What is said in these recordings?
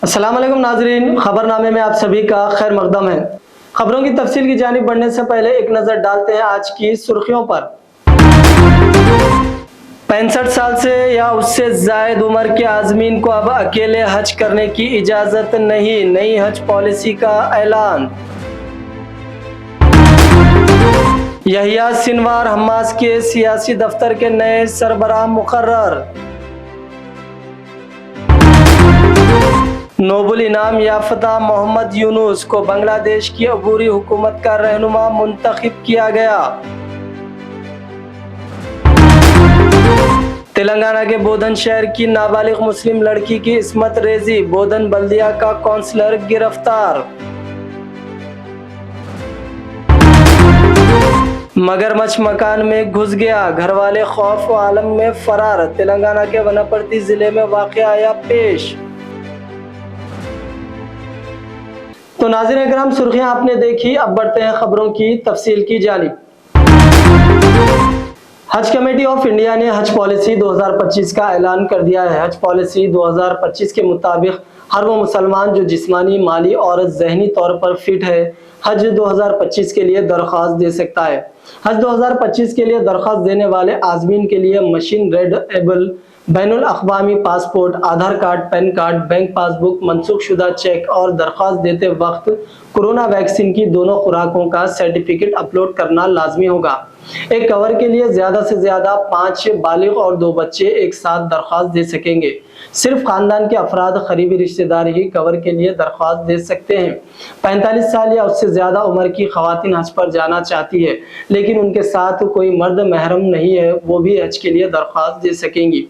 अस्सलाम वालेकुम नाजरीन, खबरनामे में आप सभी का खैर मकदम है। खबरों की तफसील की जानिब बढ़ने से पहले एक नजर डालते हैं आज की सुर्खियों पर। 65 साल से या उससे जायद उम्र के आज़मीन को अब अकेले हज करने की इजाजत नहीं, नई हज पॉलिसी का ऐलान। यहिया सिनवार हमास के सियासी दफ्तर के नए सरबराह मुकर्रर। नोबल इनाम याफ्ता मोहम्मद यूनुस को बांग्लादेश की अबूरी हुकूमत का रहनुमा मुंतखब किया गया। तेलंगाना के बोधन शहर की नाबालिग मुस्लिम लड़की की इस्मत रेजी, बोधन बल्दिया का काउंसलर गिरफ्तार। मगरमच्छ मकान में घुस गया, घरवाले खौफ व आलम में फरार। तेलंगाना के वनपर्ती जिले में वाक़या आया पेश। तो नाज़रीन इकराम, सुर्खियां आपने देखी, अब बढ़ते हैं खबरों की तफसील की जानिब। हज कमेटी ऑफ इंडिया ने हज पॉलिसी 2025 का ऐलान कर दिया है। हज पॉलिसी 2025 के मुताबिक हर वो मुसलमान जो जिस्मानी, माली और जहनी तौर पर फिट है, हज 2025 के लिए दरख्वास्त दे सकता है। हज 2025 के लिए दरख्वास्त देने वाले आज़मीन के लिए मशीन रेड एबल बैनुल अक़वामी passport, Aadhaar card, PAN card, bank passbook, मनसूख शुदा चेक और दरख्वास्त देते वक्त कोरोना वैक्सीन की दोनों खुराकों का सर्टिफिकेट अपलोड करना लाजमी होगा। एक कवर के लिए ज्यादा से ज्यादा 5 बालिग और 2 बच्चे एक साथ दरख्वास्त दे सकेंगे। सिर्फ खानदान के अफराद, करीबी रिश्तेदार ही कवर के लिए दरख्वास्त दे सकते हैं। 45 साल या उससे ज्यादा उम्र की खवातीन हज पर जाना चाहती है लेकिन उनके साथ कोई मर्द महरम नहीं है, वो भी हज के लिए दरख्वास्त दे सकेंगी।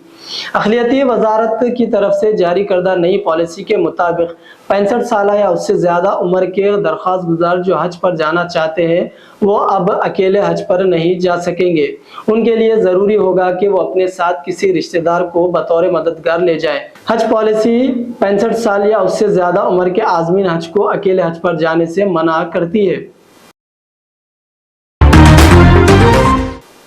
अखिलती वजारत की तरफ से जारी करदा नई पॉलिसी के मुताबिक 65 साल या उससे ज्यादा उम्र के दरख्वास्त गुजार जो हज पर जाना चाहते हैं वो अब अकेले हज पर नहीं जा सकेंगे। उनके लिए जरूरी होगा कि वो अपने साथ किसी रिश्तेदार को बतौर मददगार ले जाएं। हज पॉलिसी 65 साल या उससे ज्यादा उम्र के आज़मीन हज को अकेले हज पर जाने से मना करती है।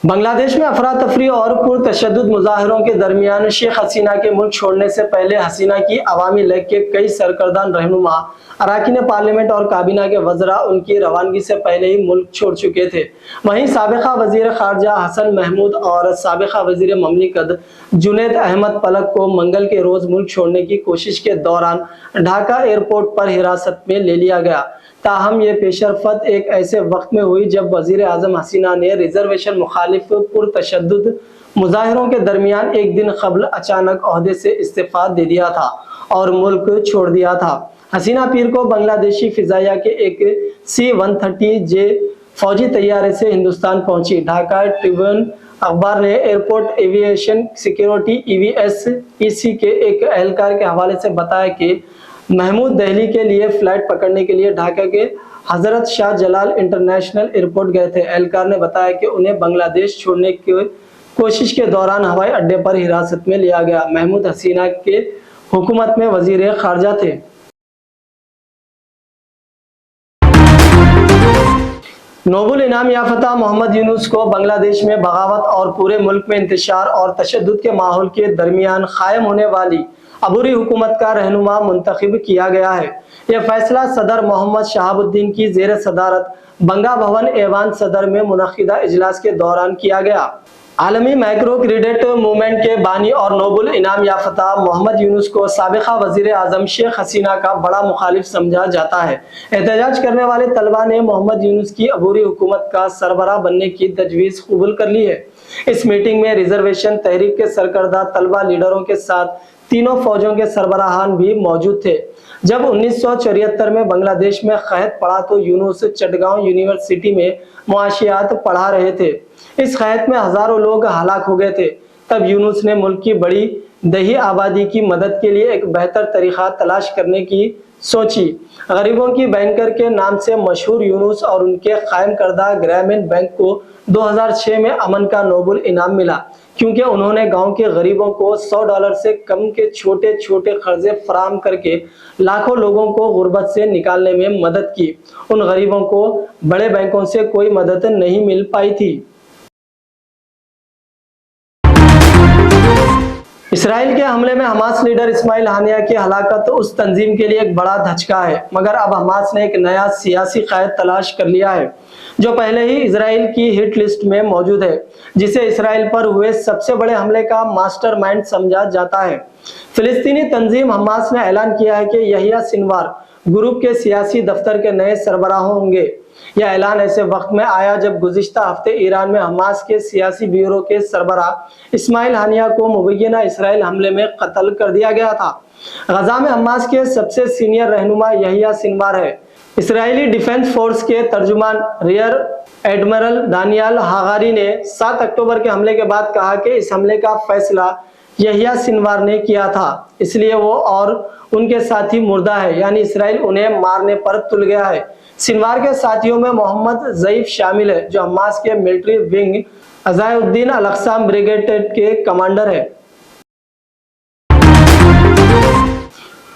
बांग्लादेश में अफरा तफरी और पुरतशद्दुद मुजाहरों के दरमियान शेख हसीना के मुल्क छोड़ने से पहले हसीना की अवामी लीग के कई सरकर्दान रहनुमा, अराकीन पार्लियामेंट और काबीना के वज़रा उनकी रवानगी से पहले ही मुल्क छोड़ चुके थे। वहीं साबिक़ा वज़ीर ख़ारजा हसन महमूद और साबिक़ा वज़ीर ममलिकत जुनैद अहमद पलक को मंगल के रोज़ मुल्क छोड़ने की कोशिश के दौरान ढाका एयरपोर्ट पर हिरासत में ले लिया गया। ताहम ये पेशरफत एक ऐसे वक्त में हुई जब वज़ीर आज़म हसीना ने रिजर्वेशन मुखालिफ पुरतशद्दुद मुजाहिरों के दरमियान एक दिन कबल अचानक ओहदे से इस्तीफा दे दिया था और मुल्क छोड़ दिया था। हसीना पीर को बांग्लादेशी फिजाइया के एक C-130J फौजी तैयारे से हिंदुस्तान पहुंची। ढाका ट्रिब्यून अखबार ने एयरपोर्ट एविएशन सिक्योरिटी EVSEC के एक एहलकार के हवाले से बताया कि महमूद दिल्ली के लिए फ्लाइट पकड़ने के लिए ढाका के हजरत शाह जलाल इंटरनेशनल एयरपोर्ट गए थे। एहलकार ने बताया कि उन्हें बांग्लादेश छोड़ने की कोशिश के दौरान हवाई अड्डे पर हिरासत में लिया गया। महमूद हसीना के हुकूमत में वजीर खारजा थे। नोबल इनाम याफ्ता मोहम्मद यूनुस को बांग्लादेश में बगावत और पूरे मुल्क में इंतशार और तशद्दुद के माहौल के दरमियान कायम होने वाली अबूरी हुकूमत का रहनुमा मुंतखब किया गया है। यह फैसला सदर मोहम्मद शहाबुद्दीन की जेर सदारत बंगा भवन ऐवान सदर में मुनक़िदा इजलास के दौरान किया गया। आलमी माइक्रो क्रेडिट मूवमेंट के बानी और नोबल इनाम याफ्ता मोहम्मद यूनुस को साबिक़ा वज़ीर आज़म शेख हसीना का बड़ा मुखालिफ समझा जाता है। एहतजाज करने वाले तलबा ने मोहम्मद यूनुस की अबूरी हुकूमत का सरबराह बनने की तजवीज़ कबूल कर ली है। इस मीटिंग में रिजर्वेशन तहरीक के सरकर्दा तलबा लीडरों के साथ तीनों फौजों के सरबराहान भी मौजूद थे। जब 1974 में बांग्लादेश में क़हत पड़ा तो यूनुस चटगांव यूनिवर्सिटी में मुआशियात पढ़ा रहे थे। इस क़हत में हजारों लोग हलाक हो गए थे। तब यूनुस ने मुल्क की बड़ी दही आबादी की मदद के लिए एक बेहतर तरीका तलाश करने की सोची। गरीबों की बैंकर के नाम से मशहूर यूनुस और उनके कायम करदा ग्रामीण बैंक को 2006 में अमन का नोबल इनाम मिला, क्योंकि उन्होंने गांव के गरीबों को $100 से कम के छोटे छोटे कर्जे फराम करके लाखों लोगों को गुर्बत से निकालने में मदद की। उन गरीबों को बड़े बैंकों से कोई मदद नहीं मिल पाई थी। इसराइल के हमले में हमास लीडर इस्माइल हानिया की हलाकत उस तंजीम के लिए एक बड़ा धचका है, मगर अब हमास ने एक नया सियासी कायद तलाश कर लिया है जो पहले ही इसराइल की हिट लिस्ट में मौजूद है, जिसे इसराइल पर हुए सबसे बड़े हमले का मास्टरमाइंड समझा जाता है। फिलिस्तीनी तंजीम हमास ने ऐलान किया है कि यहिया सिनवार ग्रुप के सियासी दफ्तर के नए सरबराह होंगे। यह ऐलान ऐसे वक्त में आया जब गुज़िश्ता हफ्ते ईरान में हमास के सियासी ब्यूरो के सरबराह इस्माइल हानिया को मुबैना इसराइल हमले में कत्ल कर दिया गया था। गजा में हमास के सबसे सीनियर रहनुमा यहिया सिनवार है। इसराइली डिफेंस फोर्स के तर्जुमान रियर एडमिरल दानियाल हागारी ने 7 अक्टूबर के हमले के बाद कहा कि इस हमले का फैसला यहिया सिनवार ने किया था, इसलिए वो और उनके साथी मुर्दा है, यानी इसराइल उन्हें मारने पर तुल गया है। सिनवार के साथियों में मोहम्मद ज़ईफ शामिल है, जो हमास के मिलिट्री विंग अज़ाउद्दीन अल-अक़्साम ब्रिगेड के कमांडर है।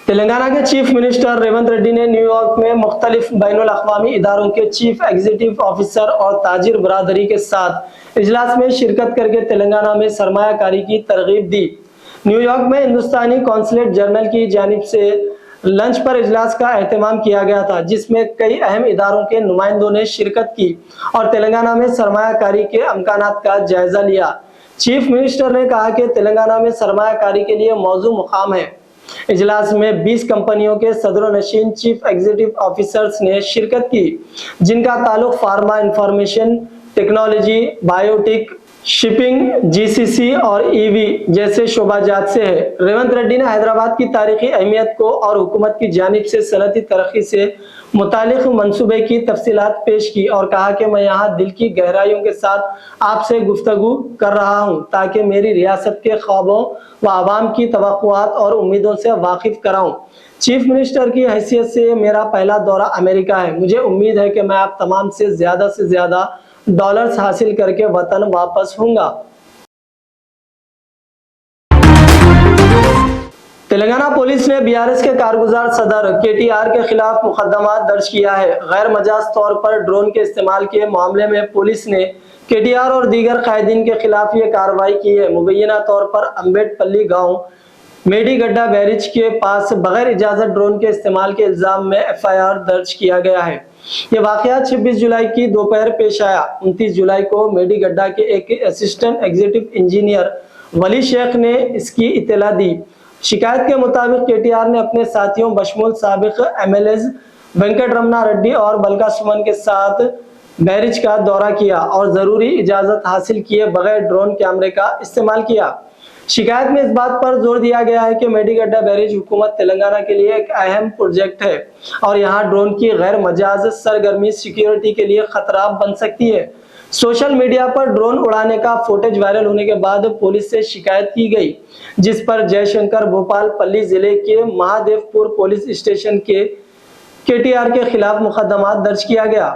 तेलंगाना के चीफ मिनिस्टर रेवंत रेड्डी ने न्यूयॉर्क में मुख्तलिफ बैनुल अक़वामी इदारों के चीफ एग्जीक्यूटिव ऑफिसर और ताजिर बरादरी के साथ इजलास में शिरकत करके तेलंगाना में सरमायाकारी की तरगीब दी। न्यूयॉर्क में हिंदुस्तानी कौंसलेट जनरल की जानिब से लंच पर इजलास का एहतमाम किया गया था, जिसमें कई अहम इदारों के नुमाइंदों ने शिरकत की और तेलंगाना में सरमायाकारी के अमकानात का जायजा लिया। चीफ मिनिस्टर ने कहा कि तेलंगाना में सरमायाकारी के लिए मौजू मुकाम है। इजलास में 20 कंपनियों के सदर-ओ-नशीन चीफ एग्जीक्यूटिव ऑफिसर्स ने शिरकत की, जिनका ताल्लुक pharma, information technology, biotech, shipping, GCC और ईवी जैसे शोबाजात से है। रेवंत रेड्डी ने हैदराबाद की तारीखी अहमियत को और हुकूमत की जानिब से सनअती तरक्की से मुतालिक मंसूबे की तफसीलात पेश की और कहा कि मैं यहाँ दिल की गहराइयों के साथ आपसे गुफ्तगू कर रहा हूँ ताकि मेरी रियासत के ख्वाबों व आवाम की तवक्कुआत और उम्मीदों से वाकिफ कराऊँ। चीफ मिनिस्टर की हैसियत से मेरा पहला दौरा अमेरिका है। मुझे उम्मीद है कि मैं आप तमाम से ज्यादा डॉलर्स हासिल करके वतन वापस होऊंगा। तेलंगाना पुलिस ने बीआरएस के कारगुजार सदर केटीआर के खिलाफ मुकदमा दर्ज किया है। गैर मजाज तौर पर ड्रोन के इस्तेमाल के मामले में पुलिस ने केटीआर और दीगर कायदीन के खिलाफ ये कार्रवाई की है। मुबैना तौर पर अम्बेडपल्ली गांव मेडीगड्डा बैरिज के पास बगैर इजाजत ड्रोन के इस्तेमाल के इल्जाम में एफआईआर दर्ज किया गया है। यह वाकया 26 जुलाई की दोपहर पेश आया। 29 जुलाई को मेडीगड्डा के एक असिस्टेंट एग्जीक्यूटिव इंजीनियर वली शेख ने इसकी इत्तला दी। शिकायत के मुताबिक केटीआर ने अपने साथियों बशमूल साबिक एमएलएज वेंकट रमना रेड्डी और बलका सुमन के साथ बैरिज का दौरा किया और जरूरी इजाजत हासिल किए बगैर ड्रोन कैमरे का इस्तेमाल किया। शिकायत में इस बात पर जोर दिया गया है कि मेडीगड्डा बैरिज हुकूमत तेलंगाना के लिए एक अहम प्रोजेक्ट है और यहाँ ड्रोन की गैर मजाज सरगर्मी सिक्योरिटी के लिए खतरा बन सकती है। सोशल मीडिया पर ड्रोन उड़ाने का फुटेज वायरल होने के बाद पुलिस से शिकायत की गई, जिस पर जयशंकर भोपाल पल्ली जिले के महादेवपुर पुलिस स्टेशन के केटीआर के खिलाफ मुकदमा दर्ज किया गया।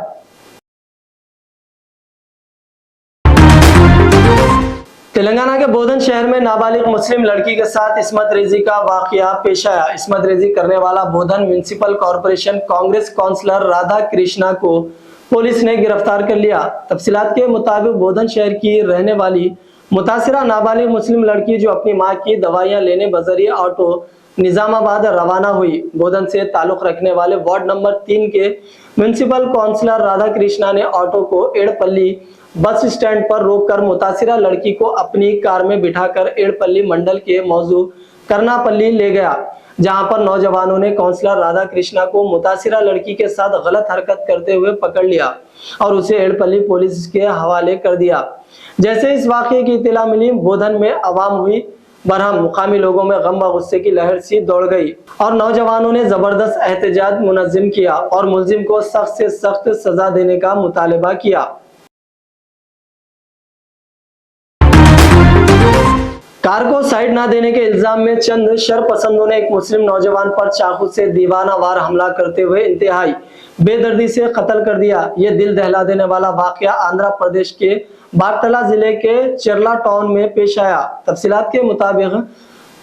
तेलंगाना के बोधन शहर में नाबालिग मुस्लिम लड़की के साथ इस्मत रेजी का वाकया पेश आया। इस्मत रेजी करने वाला Bodhan municipal corporation Congress councillor Radha Krishna को पुलिस ने गिरफ्तार कर लिया। तफसीलात के मुताबिक बोधन शहर की रहने वाली मुतासिरा नाबालिग मुस्लिम लड़की जो अपनी मां की दवाइयां लेने बजरिए ऑटो निजामाबाद रवाना हुई। बोधन से ताल्लुक रखने वाले वार्ड नंबर 3 के म्युनिसिपल काउंसलर राधा कृष्णा ने ऑटो को एड़पल्ली बस स्टैंड पर रोककर मुतासिरा लड़की को अपनी कार में बिठाकर एड़पल्ली मंडल के मौजू करनापल्ली ले गया, जहां पर नौजवानों ने काउंसलर राधा कृष्णा को मुतासिरा लड़की के साथ गलत हरकत करते हुए पकड़ लिया और उसे एड़पल्ली पुलिस के हवाले कर दिया। जैसे इस वाकये की इत्तला मिली, बोधन में आवाम हुई बरहम। मुकामी लोगों में गम व गुस्से की लहर सी दौड़ गई और नौजवानों ने जबरदस्त एहतजाज मुनज़्ज़म किया और मुल्जिम को सख्त से सख्त सजा देने का मुतालबा किया। कार को साइड ना देने के इल्जाम में चंद शरपसंदों ने एक मुस्लिम नौजवान पर चाकू से दीवाना वार हमला करते हुए इंतहाई बेदर्दी से कत्ल कर दिया। ये दिल दहला देने वाला वाकया आंध्र प्रदेश के बागतला जिले के चेरला टाउन में पेश आया। तफसीलात के मुताबिक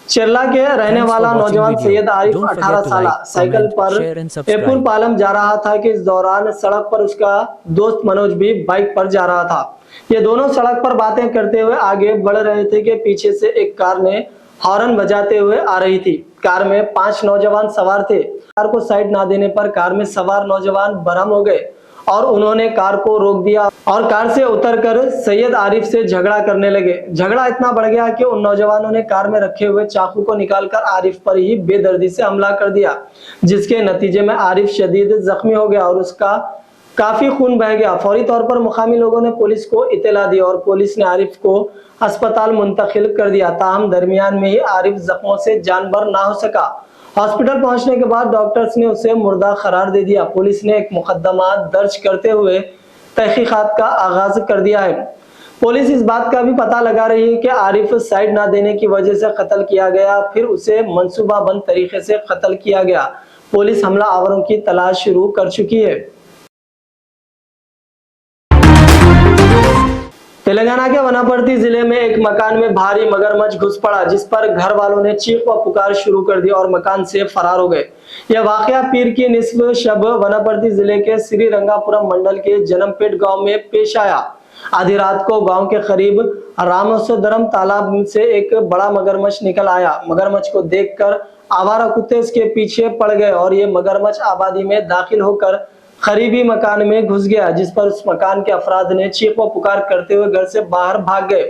चेरला के रहने वाला नौजवान सैयद आरिफ 18 साल साइकिल पर एपुर पालम जा रहा था कि इस दौरान सड़क पर उसका दोस्त मनोज भी बाइक पर जा रहा था। ये दोनों सड़क पर बातें करते हुए आगे बढ़ रहे थे कि पीछे से एक कार ने हॉर्न बजाते हुए आ रही थी। कार में 5 नौजवान सवार थे। कार को साइड ना देने पर कार में सवार नौजवान बरहम हो गए और उन्होंने कार को रोक दिया और कार से उतरकर सैयद आरिफ से झगड़ा करने लगे। झगड़ा इतना बढ़ गया कि उन नौजवानों ने कार में रखे हुए चाकू को निकालकर आरिफ पर ही बेदर्दी से हमला कर दिया, जिसके नतीजे में आरिफ शदीद जख्मी हो गया और उसका काफी खून बह गया। फौरी तौर पर मुकामी लोगों ने पुलिस को इत्तला दी और पुलिस ने आरिफ को अस्पताल मुंतकिल कर दिया। ताहम दरमियान में ही आरिफ जख्मों से जानबर ना हो सका। हॉस्पिटल पहुंचने के बाद डॉक्टर्स ने उसे मुर्दा करार दे दिया। पुलिस ने एक मुकदमा दर्ज करते हुए तहकीकात का आगाज कर दिया है। पुलिस इस बात का भी पता लगा रही है कि आरिफ साइड ना देने की वजह से कत्ल किया गया, फिर उसे मंसूबाबंद तरीके से कत्ल किया गया। पुलिस हमला आवरों की तलाश शुरू कर चुकी है। तेलंगाना के वनापर्ती जिले में एक मकान में भारी मगरमच्छ घुस पड़ा, जिस पर घर वालों ने चीख व पुकार शुरू कर दी और मकान से फरार हो गए। यह वाकया पीर की निस्फ शब वनापर्ती जिले के श्री रंगापुरम मंडल के जनमपेट गांव में पेश आया। आधी रात को गांव के करीब रामसोदरम तालाब से एक बड़ा मगरमच्छ निकल आया। मगरमच्छ को देखकर आवारा कुत्ते इसके पीछे पड़ गए और ये मगरमच्छ आबादी में दाखिल होकर करीबी मकान में घुस गया, जिस पर उस मकान के अफराद ने चीख व पुकार करते हुए घर से बाहर भाग गए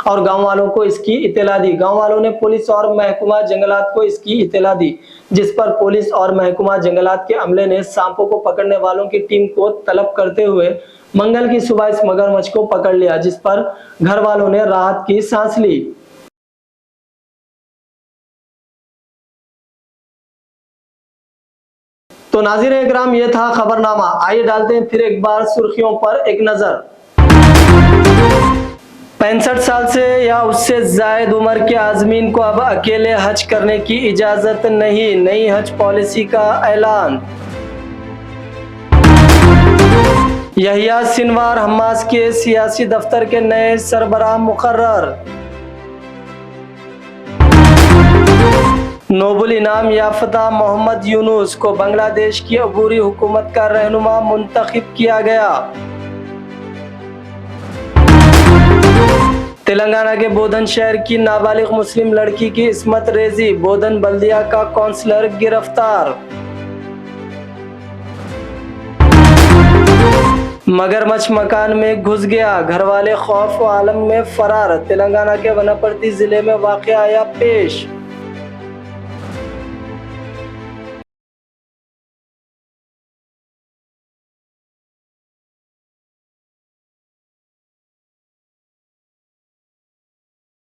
और गांव वालों को इसकी इत्तला दी। गांव वालों ने पुलिस और महकमा जंगलात को इसकी इत्तला दी, जिस पर पुलिस और महकमा जंगलात के अमले ने सांपों को पकड़ने वालों की टीम को तलब करते हुए मंगल की सुबह इस मगरमच्छ को पकड़ लिया, जिस पर घर वालों ने राहत की सांस ली। तो नाज़रीन इकराम, ये था खबरनामा। आइए डालते हैं फिर एक बार सुर्खियों पर एक नजर। 65 साल से या उससे जायद उम्र के आज़मीन को अब अकेले हज करने की इजाजत नहीं, नई हज पॉलिसी का ऐलान। यहिया सिनवार हमास के सियासी दफ्तर के नए सरबराह मुकर्रर। नोबल इनाम याफ्ता मोहम्मद यूनुस को बांग्लादेश की अबूरी हुकूमत का रहनुमा मुंतखब किया गया। तेलंगाना के बोधन शहर की नाबालिग मुस्लिम लड़की की इस्मत रेजी, बोधन बल्दिया का काउंसलर गिरफ्तार। मगरमच्छ मकान में घुस गया, घरवाले खौफ व आलम में फरार। तेलंगाना के वनापर्ती जिले में वाक़या आया पेश।